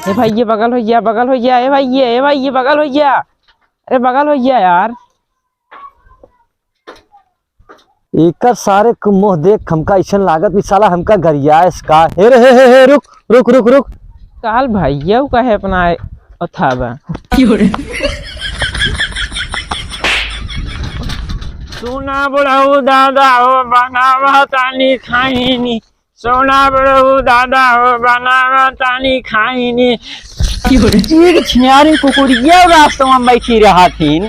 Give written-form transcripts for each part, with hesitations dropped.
ए भाई ये बगल हो गया, बगल हो गया। ए भाई ये बगल हो गया। अरे बगल हो गया यार। एक सारे मुंह देख हमका ऐसा लागत भी साला हमका गरिया इसका। हे रुक रुक रुक रुक। काल भैया का है अपना अथावा। सोना बड़ाऊ दादा हो बनावा तानी खाईनी, सोना बड़ाऊ दादा हो बनावा तानी खाईनी। एक छियारी कुकुरिया रास्ते में बैठी रहा थी।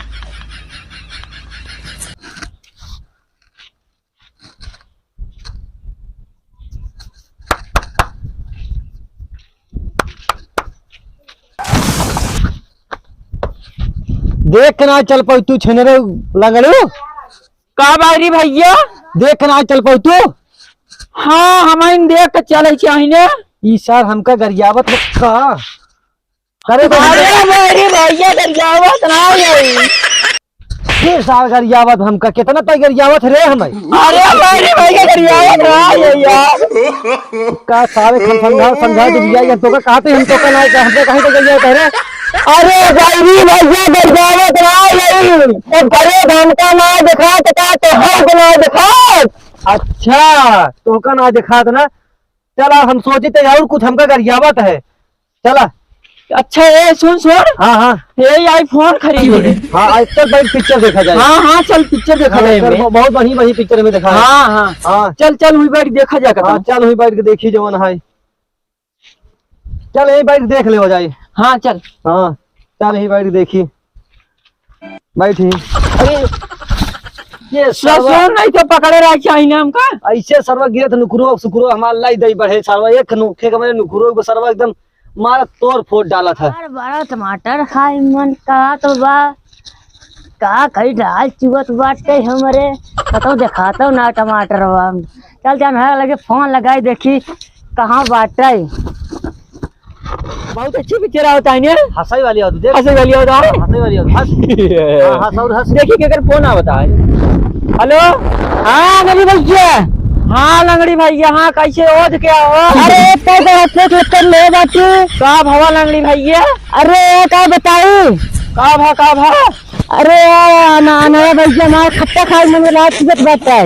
देख ना चल पाऊ तू छेनरे लगलू का बारी भैया देख ना चल पाऊ तू। हाँ हम देख के चले चाहिए। ई सर हमका गरियावत का करे मेरी भैया गरियावत ना यही। फिर साल गरियावत हमका कितना तय गरियावत रे हमें। अरे मेरी भैया गरियावत ना यार। का सारे समझा दिया या तो का कहते हम तो का ना हमसे कहीं तो गरियावत है रे। अरे भाई भैया गरियावत ना यही। तो बड़े धन का ना दिखा तो हम ना दिखा। अच्छा तो का ना दिखा ना। चला हम सोचे थे और कुछ हमका गरियावत है। चला अच्छा ये सुन हाँ हाँ ये आईफोन खरीदे। हाँ आज तक भाई पिक्चर देखा जाए। हाँ हाँ चल पिक्चर देखा जाए। बहुत बढ़िया पिक्चर में देखा। हाँ हाँ हाँ चल चल हुई बैठ देखा जाएगा। हाँ चल हुई बैठ के देखी जवन है। चल यही बैठ देख ले हो जाए। हाँ चल। हाँ चल यही बैठ देखी बैठी। अरे ये ससुर नहीं तो पकड़े रहा चाहिए हमका। ऐसे सर्व गिरत नुकरो सुकरो हमारा लाई दई बढ़े सर्व एक नुखे के मैंने नुकरो को सर्व एकदम मारा तोड़ फोड़ डाला था। बड़ा टमाटर खाए मन का तो बा का कई डाल चुवत बाटे हमरे कतो दिखाता ना टमाटर बा। चल जान लगे फोन लगाई देखी कहाँ बाटे। बहुत अच्छी पिक्चर होता है। हंसाई वाली हो देख। हंसी वाली होता है। हंसाई वाली हो हंस। हाँ हंस और हंस। देखिए कि अगर फोन आवता है। हेलो हाँ लंगड़ी भैया। हाँ लंगड़ी भैया हाँ कैसे हो क्या हो। अरे कैसे ले बाटी का भवा लंगड़ी भैया। अरे क्या बताई का भा अरे ना भैया ना खट्टा खाए मन रात चुवत बाटे।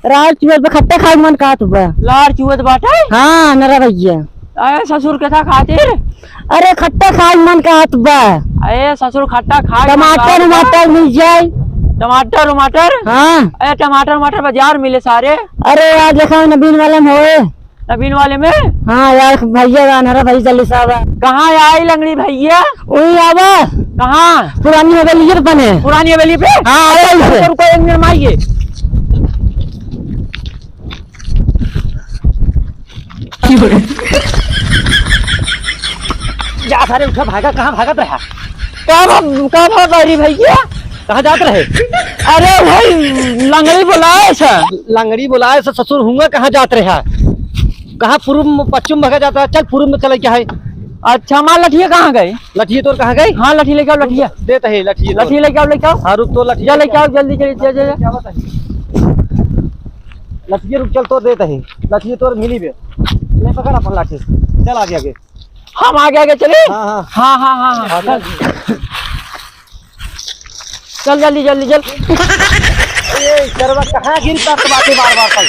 रात चुवत खट्टा खाए मन का तो बा लार चुवत बाटे। हाँ नरा भैया। अरे ससुर के था खातिर। अरे खट्टा खाए मन का हाथ बा। अरे ससुर खट्टा खा टमाटर टमाटर मिल जाए। टमाटर टमाटर। हाँ अरे टमाटर टमाटर बाजार मिले सारे। अरे यार देखा नवीन वाले में होए। नवीन वाले में। हाँ यार भैया नरा भाई जल्दी साहब कहाँ आई लंगड़ी भैया। वही आवा कहाँ पुरानी हवेली बने पुरानी हवेली पे। हाँ रुको एक मिनट आइए। जा सारे उठा भागा कहाँ भागत रहा। का भाई भैया कहाँ जात रहे। अरे भाई लंगड़ी बुलाए सर। लंगड़ी बुलाए से ससुर हुआ कहाँ जात रहा। कहाँ पूर्व पश्चिम भगा जाता है। चल पूर्व में चले क्या है। अच्छा माँ लठिया कहाँ गए। लठिए तोर कहाँ गई। हाँ लठी लेके आओ लठिया देता है लठिए लठी लेके आओ लेके आओ। हाँ रुक तो लठिया लेके आओ जल्दी चलिए। लठिए रुक चल तो देता है लठिए तोर मिली बे ले पकड़ अपन लाठी चल आगे आगे। हम आगे चले। हाँ हाँ हाँ हाँ हाँ चल चल जल्दी जल्दी चल। कहाँ गिरता बातें बार बार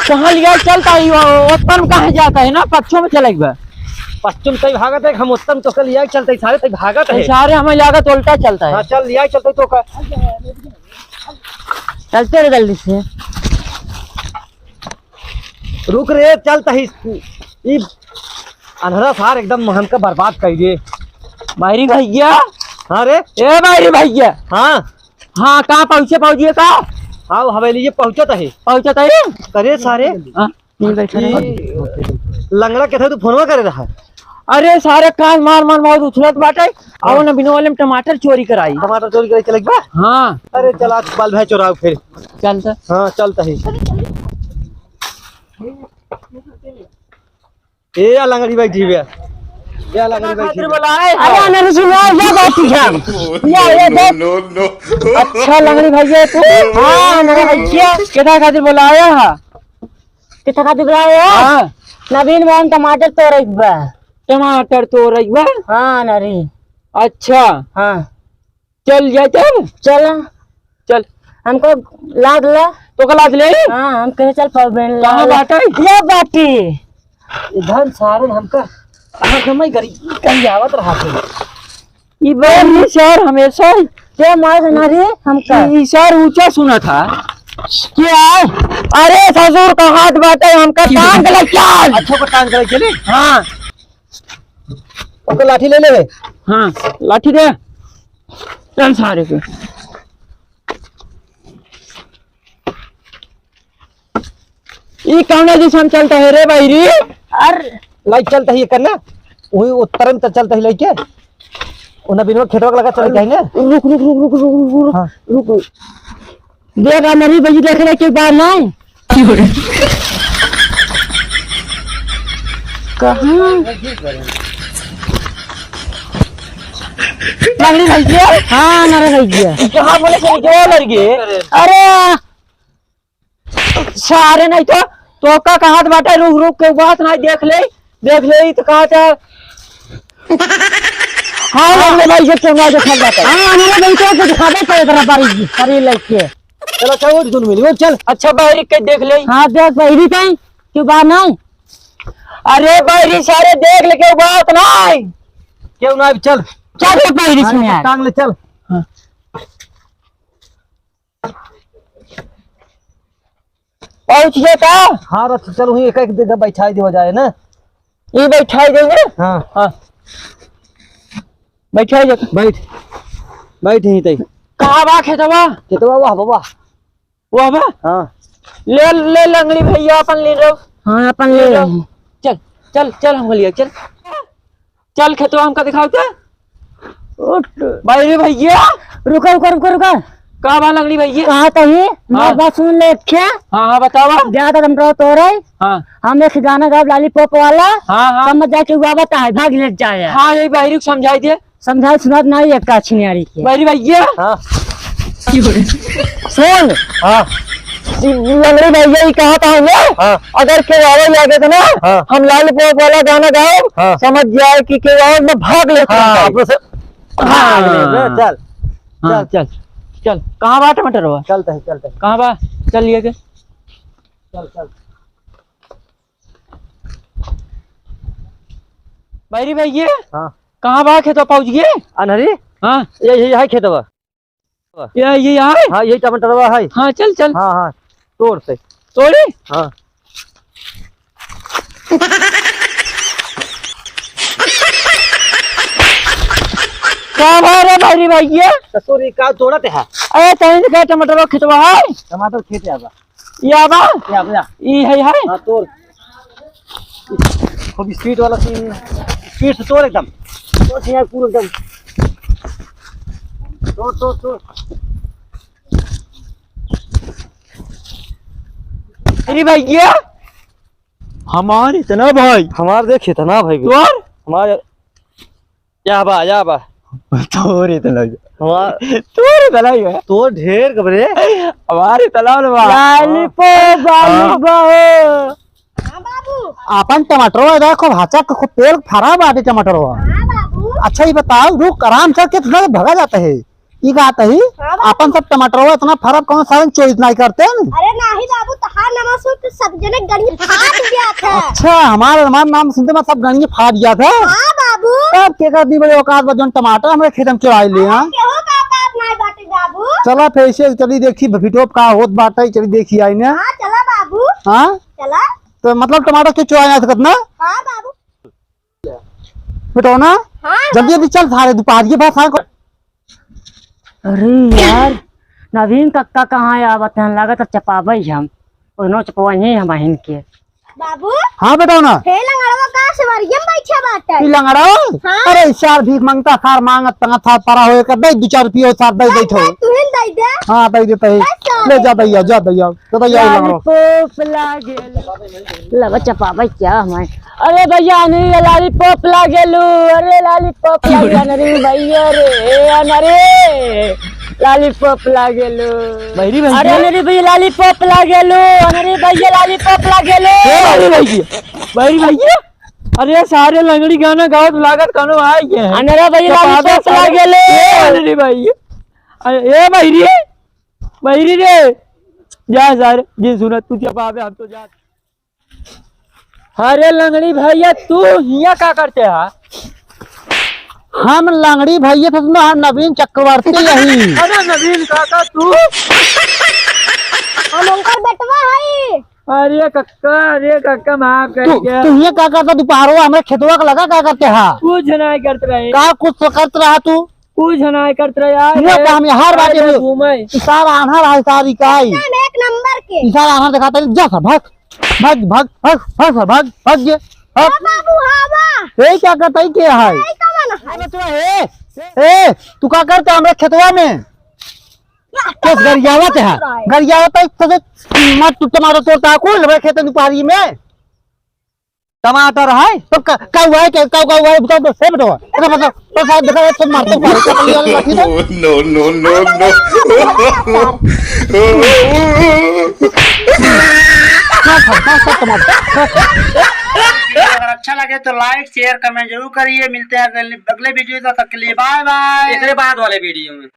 कहाँ लिया चलता है उत्तर कहाँ जाता है ना पश्चिम में चलेगा। पश्चिम तय भागत है हम उत्तम तो कल लिया चलते सारे तय भागत है। सारे हमें लागत उल्टा चलता है। हाँ चल लिया चलते तो का चलते रहे जल्दी से। रुक रे चलता ही अंधेरा सार एकदम हमका बर्बाद कर दिए। भाई भैया। हाँ रे ए भाई भैया। हाँ हाँ कहाँ पहुँचे का। हाँ हवेली पहुँचत है करे सारे। लंगड़ा के तू फोनवा करे रहा। अरे सारे कान मार मार बहुत उछलत बाटे। और न बिनो वाले में टमाटर चोरी कराई। टमाटर चोरी करे चले बा। हाँ अरे चला बाल भै चोराव फिर चलता। हाँ चलता है। ए लंगड़ी बैठी बे या लंगड़ी बैठी बुलाए। अरे नहीं सुनो ये बात ये देख। नो अच्छा लंगड़ी भैया तू। हाँ नरा भैया केदा खातिर बुलाया है। कितना खातिर बुलाया। हाँ नवीन बहन टमाटर तो रही बा। टमाटर तो रही बा। हाँ नरी। अच्छा हाँ चल जा चल चल चल हमको लाद ला। तो कल आज ले हाँ हम कहे चल पावेन कहाँ बाटे? ये बाटी इधर सारे हमका समय कहीं आवत रहा थे। ये बार सर हमेशा क्या मार नरी हमका ये सर ऊंचा सुना था। क्या है? अरे ससुर का हाथ बाटे हमका टांग लग चल। अच्छा को टांग कर चले। हाँ ओके लाठी ले ले। हाँ लाठी दे चल सारे को। ये कौन दिशा में चलता है रे भाई रे? अरे लाइट चलता है करना वही उत्तर में चलता है लाइट के उन्हें बिना खेतों का लगा चल जाए ना। रुक रुक रुक रुक रुक रुक हाँ। रुक देख नरी बजी देख ले के बार नहीं कहाँ लंगड़ी भैया हाँ नरे भैया कहाँ बोले चल क्यों लड़के? अरे सारे नहीं तो का हाथ बाटे रुक रुक के बात नहीं देख ले तो कहा था। हाँ लंगड़े भाई से कैमरा दिखा जाता है। हाँ नरे भाई को दिखावे पड़े तेरा बारी सारी लेके चलो चलो वो दोनों मिली वो चल। अच्छा बाहरी के देख ले। हाँ देख बहरी कहीं क्यों बात नहीं। अरे बाहरी सारे देख ले के बात नहीं क्यों ना चल चल के बहरी से यार टांग ले चल। पहुंच गया था। हाँ रख चल वही एक एक जगह बैठाई दे जाए ना। ये बैठाई देंगे। हाँ हाँ बैठाई दे। बैठ बैठ ही तई कहाँ बा खेतवा? खेतवा वाह बाबा वो बा हाँ ले ले लंगड़ी भैया अपन ले रहो। हाँ अपन ले रहे हैं। चल चल चल हम लिया चल चल खेतवा हमका दिखाओ क्या भाई भैया? रुका रुका रुका रुका कहाँ बा लंगड़ी भैया? कहाँ तही मैं बात सुन ले क्या हाँ हाँ बतावा। ज्यादा तुम रहो तो रहे हाँ हम एक गाना गा लॉलीपॉप वाला हाँ हाँ समझ जाके हुआ बता है भाग ले जाए हाँ यही बाहरी को समझाई दे। समझा सुना नहीं एक अच्छी न्यारी की बाहरी भैया हाँ सुन हाँ लंगड़ी भैया ही कहा था हमें हाँ अगर केवाड़े लगे तो ना हाँ। हम लॉलीपॉप वाला गाना गाओ हाँ। समझ जाए कि केवाड़ में भाग लेते हैं। हाँ चल हाँ चल चल कहाँ बा टमाटर हुआ? चलता है चलता है कहाँ बा? चल लिए के चल चल बाहरी भैया हाँ कहाँ बा खेतवा पहुँच गए? अनहरी हाँ ये है खेतवा। ये यहाँ है। हाँ यही टमाटरवा है। हाँ चल चल हाँ हाँ तोड़ से तोड़ी। हाँ कहाँ बा रे बाहरी भैया? ससुरी का तोड़ते है अरे तनी का टमाटर खेतवा है टमाटर खेत आवा या बा या ये है हाँ तोड़ खूब स्पीड वाला सीन स्पीड से तोड़ एकदम तोड़ यार पूरा एकदम तोड़ तोड़ तोड़। अरे भैया हमारे इतना भाई हमार देखे था ना भाई तोर हमारे या बा तोर इतना हमार तोर इतना ही है तो ढेर कबरे हमारे इतना लॉलीपॉप लॉलीपॉप अपन टमाटर देखो भाचा को पेड़ फरा बाटे टमाटर अच्छा ये बताओ रुक आराम से कितना भगा जाता है ये कहता है अपन सब टमाटर इतना फरक कौन सारे चोइस नहीं करते हैं। अरे नहीं बाबू तहार नमस्ते तो सब जने गणी फाट गया था। अच्छा हमारा नाम सुनते मैं सब गणी फाट गया था। हाँ बाबू अब के कर दी बड़े औकात बजन टमाटर हमारे खेत में चुराई ले हां केहू का बात नहीं बाटे बाबू। चला फिर से चली देखी भिटोप का होत बाटे चली देखी आई ने। हाँ चला बाबू हां चला। तो मतलब टमाटर के चुराई ना सकत ना हाँ बाबू बेटो ना हाँ जल्दी जल्दी चल सारे दोपहर के बाद। अरे यार नवीन कक्का कहाँ है आवत हैं लागत चपावे हम उनो चपवाई हम हिन के। बाबू हाँ बताओ ना हे लंगड़वा का सवरियम बैठा बाटे। ई लंगड़ा हाँ। अरे चार भीख मांगता खार मांगत तना था परा होए कर दे 2-4 रुपया साथ दे दे थो। तू हिन दे दे। हाँ दे देते है ले जा दैया तो दैया लंगड़ा लॉलीपॉप लागे लगा चपावे क्या हमारे। अरे भैया नहीं लॉलीपॉप लागेलू अरे लॉलीपॉप लागे अनरे भैया रे अनरे लॉलीपॉप लागेलू बाहरी भैया अरे अनरे भैया लॉलीपॉप लागेलू अनरे भैया लॉलीपॉप लागेलू बाहरी भैया बाहरी भैया अरे सारे लंगड़ी गाना गावत लागत कनो आई है अनरा भैया पावे चला गेले अरे भाई अरे ए बहिरी रे जा सारे जिन सुना तू क्या पावे हम तो जा। अरे लंगड़ी भैया तू हिया का करते है? हम लंगड़ी भैया थे नवीन चक्रवर्ती यही। अरे नवीन काका तू हम उनका बेटवा है। अरे कक्का माफ कर दिया। तू ये क्या करता दोपहर हमें खेतवा का लगा क्या करते है? कुछ नहीं करते रहे का कुछ तो करते रहा तू? कुछ नहीं करते रहे यार। ये तो हम हर बात अरे घूमे इशारा आन्हर है सारी काई हम एक नंबर के। इशारा आन्हर दिखाता है जा सर भाग भाग भाग भाग भाग भाग भाग भाग ये हाँ बाबू हाँ बा। ये क्या करता है क्या है? नहीं कमाना है। अरे तू ए तू क्या करता हमारे खेतवा में? किस गरियावत है? गरियावत है तो मत तू टमाटर तोड़ता कौन लगे खेत दुपहरी में? टमाटर है तो का हुआ है क्या का हुआ है बता दो से बताओ। अरे मतलब तो शायद देखा है तो मारते पारे का वाली लाठी तो अगर अच्छा लगे तो लाइक शेयर कमेंट जरूर करिए। मिलते हैं अगले वीडियो तक के लिए बाय बाय। अगले बाद वाले वीडियो में।